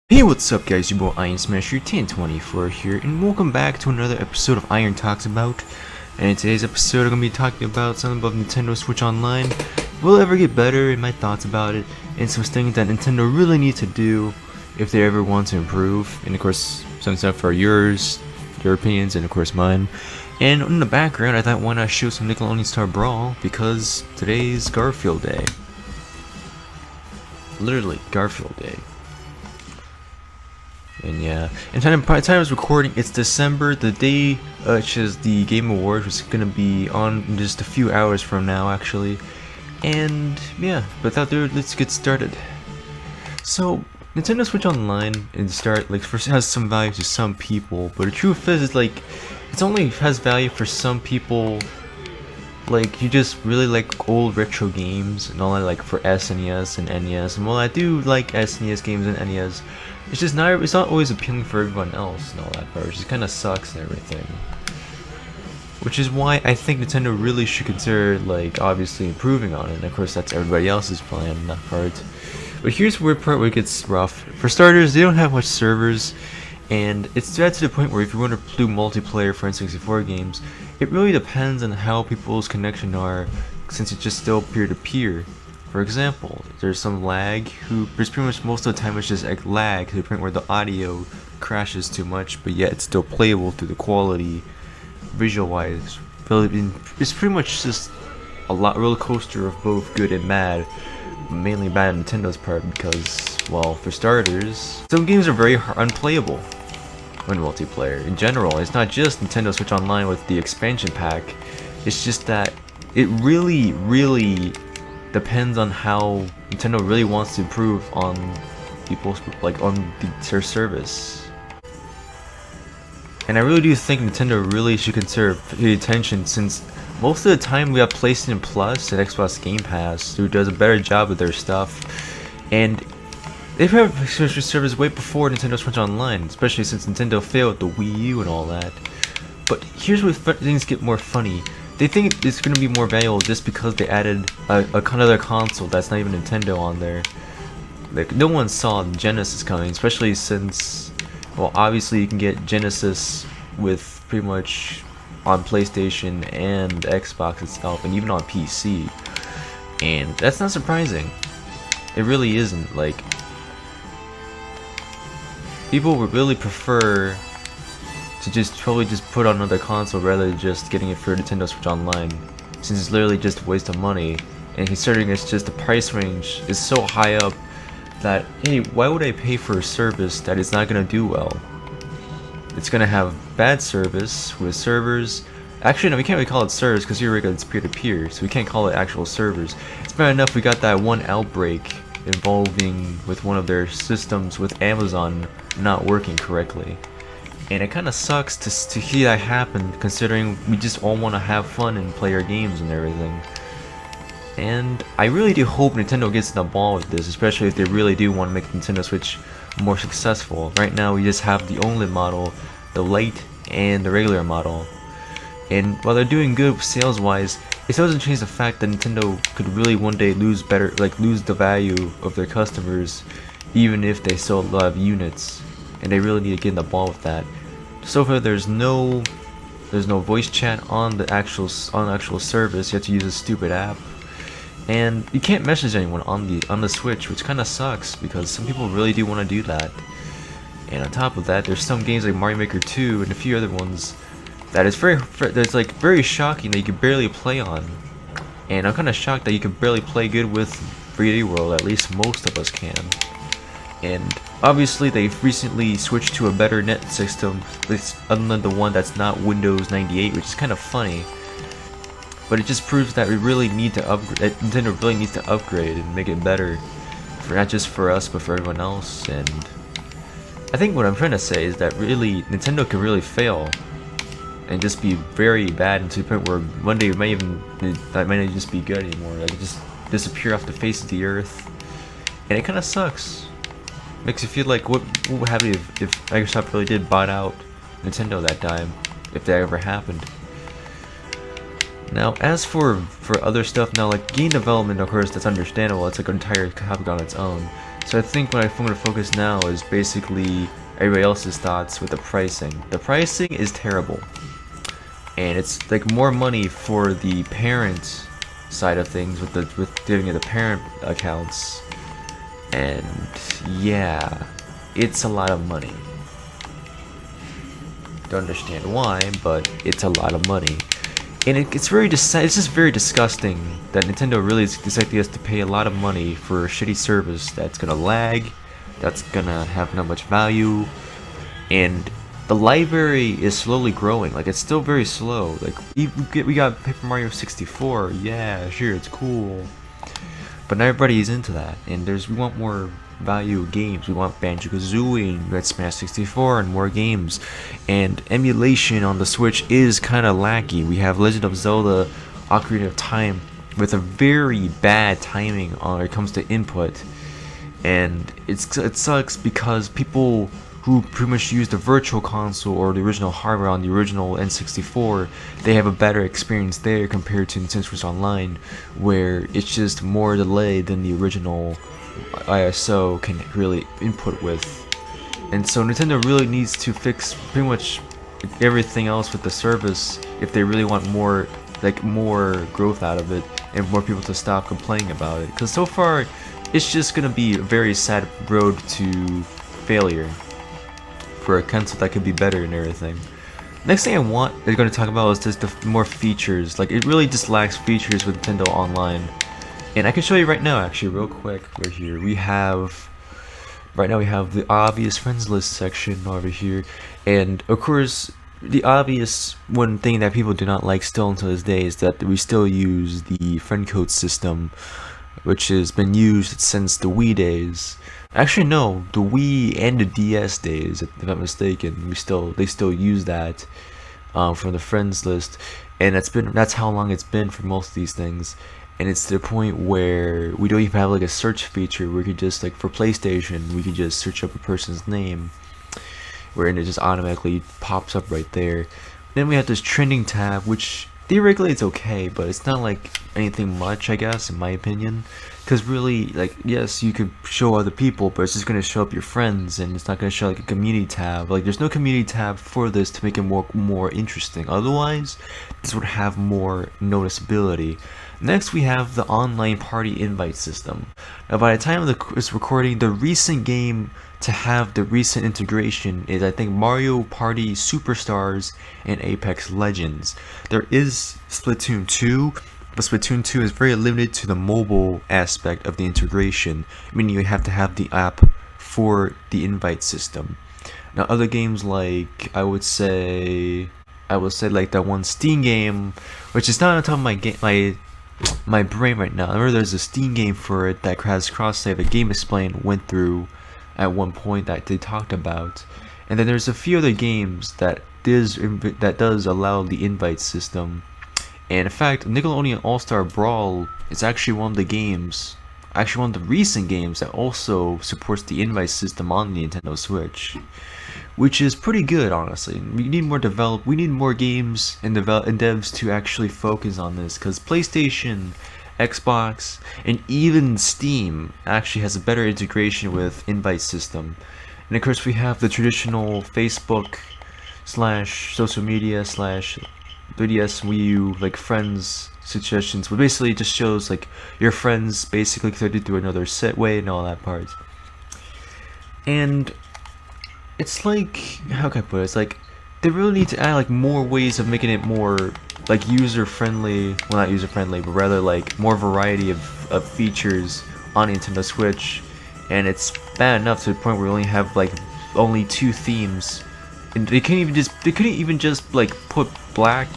Hey, what's up guys, your boy IronSmasher 1024 here, and welcome back to another episode of Iron Talks About. And in today's episode I'm going to be talking about something about Nintendo Switch Online. Will it ever get better, and my thoughts about it, and some things that Nintendo really needs to do if they ever want to improve. And of course, some stuff for your opinions, and of course mine. And in the background I thought why not show some Nickelodeon Star Brawl, because today's Garfield Day. Literally, Garfield Day. And yeah, and by the time I was recording, it's December, the day which is the Game Awards, which is gonna be on in just a few hours from now, actually. And yeah, without further ado, let's get started. So, Nintendo Switch Online and start first has some value to some people, but the truth is, it only has value for some people. Like, you just really like old retro games and all that, like for SNES and NES. And while I do like SNES games and NES, it's not always appealing for everyone else and all that part, which just kind of sucks and everything. Which is why I think Nintendo really should consider, obviously improving on it. And of course, that's everybody else's plan in that part. But here's the part where it gets rough. For starters, they don't have much servers, and it's bad to the point where if you want to do multiplayer for N64 games, it really depends on how people's connection are, since it's just still peer-to-peer. For example, there's some lag, there's pretty much most of the time it's just lag to the point where the audio crashes too much, but yet it's still playable through the quality, visual-wise. It's pretty much just a roller coaster of both good and bad, mainly bad on Nintendo's part because, well, for starters, some games are very unplayable when multiplayer. In general, it's not just Nintendo Switch Online with the expansion pack, it's just that it really depends on how Nintendo really wants to improve on people's, their service. And I really do think Nintendo really should consider paying attention, since most of the time we have PlayStation Plus and Xbox Game Pass who does a better job with their stuff, and they've had a service way before Nintendo Switch Online, especially since Nintendo failed the Wii U and all that. But here's where things get more funny. They think it's going to be more valuable just because they added another console that's not even Nintendo on there. Like, no one saw Genesis coming, especially since, well, obviously you can get Genesis with pretty much on PlayStation and Xbox itself, and even on PC. And that's not surprising. It really isn't. People would really prefer to probably just put on another console rather than just getting it for Nintendo Switch Online, since it's literally just a waste of money. And considering it's just the price range is so high up that, hey, why would I pay for a service that is not gonna do well? It's gonna have bad service with servers. Actually, no, we can't really call it servers because here it's peer-to-peer, so we can't call it actual servers. It's bad enough we got that one outbreak involving with one of their systems with Amazon not working correctly. And it kind of sucks to see that happen, considering we just all want to have fun and play our games and everything. And I really do hope Nintendo gets in the ball with this, especially if they really do want to make Nintendo Switch more successful. Right now we just have the OLED model, the Lite, and the regular model. And while they're doing good sales wise, it still doesn't change the fact that Nintendo could really one day lose the value of their customers, even if they sold a lot of units. And they really need to get in the ball with that. So far, there's no voice chat on the actual service. You have to use a stupid app, and you can't message anyone on the Switch, which kind of sucks because some people really do want to do that. And on top of that, there's some games like Mario Maker 2 and a few other ones that is very shocking that you can barely play on. And I'm kind of shocked that you can barely play good with 3D World. At least most of us can. And obviously they've recently switched to a better net system, other than the one that's not Windows 98, which is kind of funny. But it just proves that we really need to upgrade. Nintendo really needs to upgrade and make it better, for not just for us but for everyone else. And I think what I'm trying to say is that really Nintendo can really fail and just be very bad, and to the point where one day it might not just be good anymore. Like, it just disappear off the face of the earth, and it kind of sucks. Makes you feel like what would happen if Microsoft really did bought out Nintendo that time, if that ever happened. Now, as for other stuff, now, like game development, of course, that's understandable. It's like an entire topic on its own. So I think what I'm going to focus now is basically everybody else's thoughts with the pricing. The pricing is terrible, and it's like more money for the parent side of things with giving it the parent accounts, and yeah, it's a lot of money. Don't understand why, but it's a lot of money. And it's just very disgusting that Nintendo really expecting us to pay a lot of money for a shitty service that's gonna lag, that's gonna have not much value, and the library is slowly growing. Like, it's still very slow. Like, we got Paper Mario 64, yeah, sure, it's cool, but not everybody is into that. And we want more value games. We want Banjo-Kazooie, Red Smash 64, and more games. And emulation on the Switch is kind of lacky. We have Legend of Zelda Ocarina of Time with a very bad timing when it comes to input, and it sucks because people who pretty much use the virtual console or the original hardware on the original N64, they have a better experience there compared to Nintendo Switch Online, where it's just more delayed than the original ISO can really input with. And so Nintendo really needs to fix pretty much everything else with the service if they really want more growth out of it and more people to stop complaining about it, because so far it's just gonna be a very sad road to failure for a console that could be better and everything. Next thing they're going to talk about is just the more features. Like, it really just lacks features with Nintendo Online. And I can show you right now, actually, real quick. Right here, right now we have the obvious friends list section over here. And of course, the obvious one thing that people do not like still until this day is that we still use the friend code system, which has been used since the Wii days. Actually, no, the Wii and the DS days, if I'm not mistaken. They still use that from the friends list, and that's how long it's been for most of these things. And it's to the point where we don't even have like a search feature where we could just, like, for PlayStation, we could just search up a person's name, wherein it just automatically pops up right there. Then we have this trending tab, which theoretically it's okay, but it's not like anything much, I guess, in my opinion. Because really, like, yes, you could show other people, but it's just going to show up your friends, and it's not going to show like a community tab. Like, there's no community tab for this to make it more interesting. Otherwise, this would have more noticeability. Next, we have the online party invite system. Now, by the time of this recording, the recent game to have the recent integration is, I think, Mario Party Superstars and Apex Legends. There is Splatoon 2, but Splatoon 2 is very limited to the mobile aspect of the integration, meaning you have to have the app for the invite system. Now, other games like, I would say like that one Steam game, which is not on top of my brain right now. I remember there's a Steam game for it that has cross-save that Game Explain went through at one point that they talked about. And then there's a few other games that does allow the invite system. And in fact, Nickelodeon All-Star Brawl is actually one of the recent games that also supports the invite system on the Nintendo Switch, which is pretty good, honestly. We need more games and devs to actually focus on this, because PlayStation, Xbox, and even Steam actually has a better integration with invite system. And of course, we have the traditional Facebook / social media / 3DS Wii U, like, friends suggestions, but basically it just shows like your friends basically connected through another set way and all that part. And it's like, how can I put it? It's like they really need to add like more ways of making it more like user friendly. Well, not user friendly, but rather like more variety of features on Nintendo Switch. And it's bad enough to the point where we only have like only 2 themes. And they couldn't even just like put black,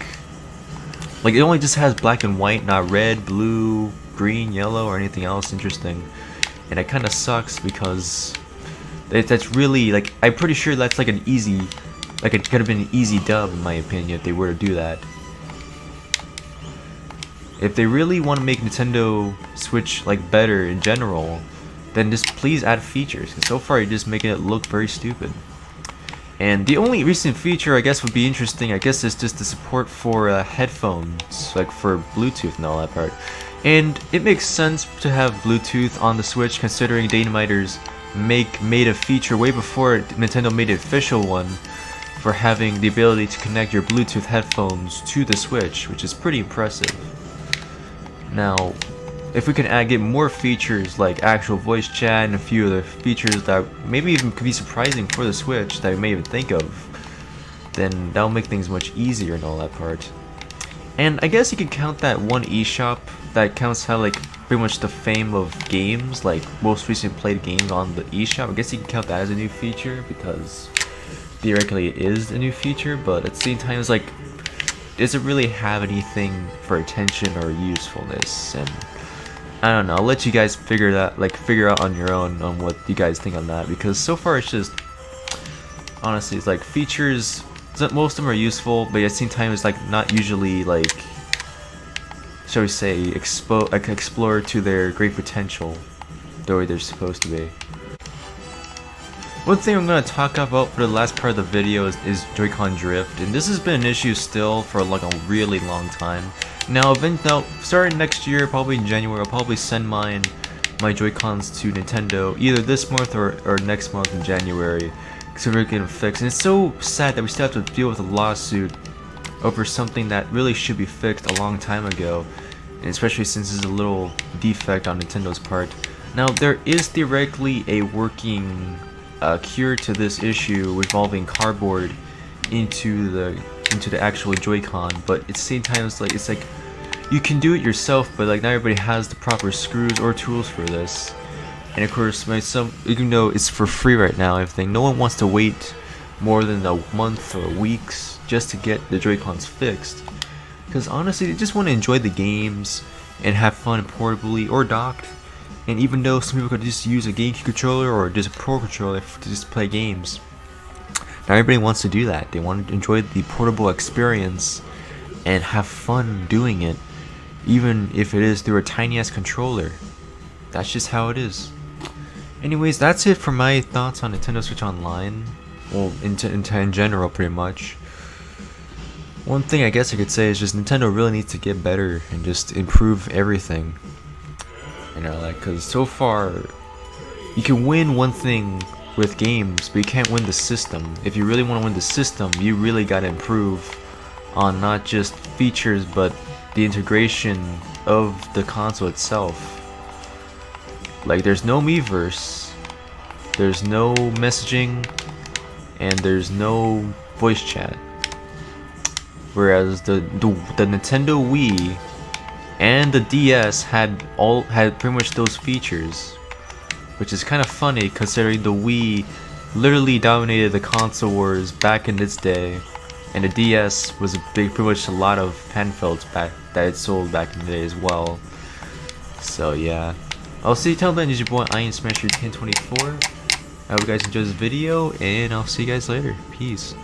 like it only just has black and white, not red, blue, green, yellow, or anything else interesting. And it kind of sucks because that's really like, I'm pretty sure that's like an easy, like it could have been an easy dub in my opinion if they were to do that. If they really want to make Nintendo Switch like better in general, then just please add features, because so far you're just making it look very stupid. And the only recent feature I guess would be interesting, I guess, is just the support for headphones, like for Bluetooth and all that part. And it makes sense to have Bluetooth on the Switch, considering Dynamiters made a feature way before Nintendo made an official one for having the ability to connect your Bluetooth headphones to the Switch, which is pretty impressive. Now, if we can get more features like actual voice chat and a few other features that maybe even could be surprising for the Switch that we may even think of, then that'll make things much easier and all that part. And I guess you can count that one eShop that counts how like pretty much the fame of games, like most recent played games on the eShop. I guess you can count that as a new feature because theoretically it is a new feature, but at the same time it's like, does it really have anything for attention or usefulness? And I don't know, I'll let you guys figure out on your own on what you guys think on that, because so far it's just, honestly, it's like features, most of them are useful, but at the same time it's like not usually like, shall we say, explore to their great potential the way they're supposed to be. One thing I'm going to talk about for the last part of the video is Joy-Con drift, and this has been an issue still for like a really long time. Now, starting next year, probably in January, I'll probably send my Joy-Cons to Nintendo either this month or next month in January, so we're getting fixed. And it's so sad that we still have to deal with a lawsuit over something that really should be fixed a long time ago, and especially since it's a little defect on Nintendo's part. Now, there is theoretically a working cure to this issue involving cardboard into the actual Joy-Con, but at the same time it's like you can do it yourself, but like not everybody has the proper screws or tools for this. And of course, even though it's for free right now, everything, no one wants to wait more than a month or weeks just to get the Joy-Cons fixed, because honestly they just want to enjoy the games and have fun portably or docked. And even though some people could just use a GameCube controller or just a Pro controller to just play games, not everybody wants to do that. They want to enjoy the portable experience and have fun doing it, even if it is through a tiny ass controller. That's just how it is. Anyways, that's it for my thoughts on Nintendo Switch Online. Well, in general, pretty much. One thing I guess I could say is just Nintendo really needs to get better and just improve everything. You know, like, cause so far you can win one thing with games, but you can't win the system. If you really want to win the system, you really gotta improve on not just features, but the integration of the console itself. Like, there's no Miiverse, there's no messaging, and there's no voice chat. Whereas the Nintendo Wii and the DS had pretty much those features, which is kind of funny considering the Wii literally dominated the console wars back in its day, and the DS was pretty much a lot of handhelds that it sold back in the day as well. So yeah, I'll see you till then. This is your boy IronSmasher 1024. I hope you guys enjoyed this video, and I'll see you guys later. Peace.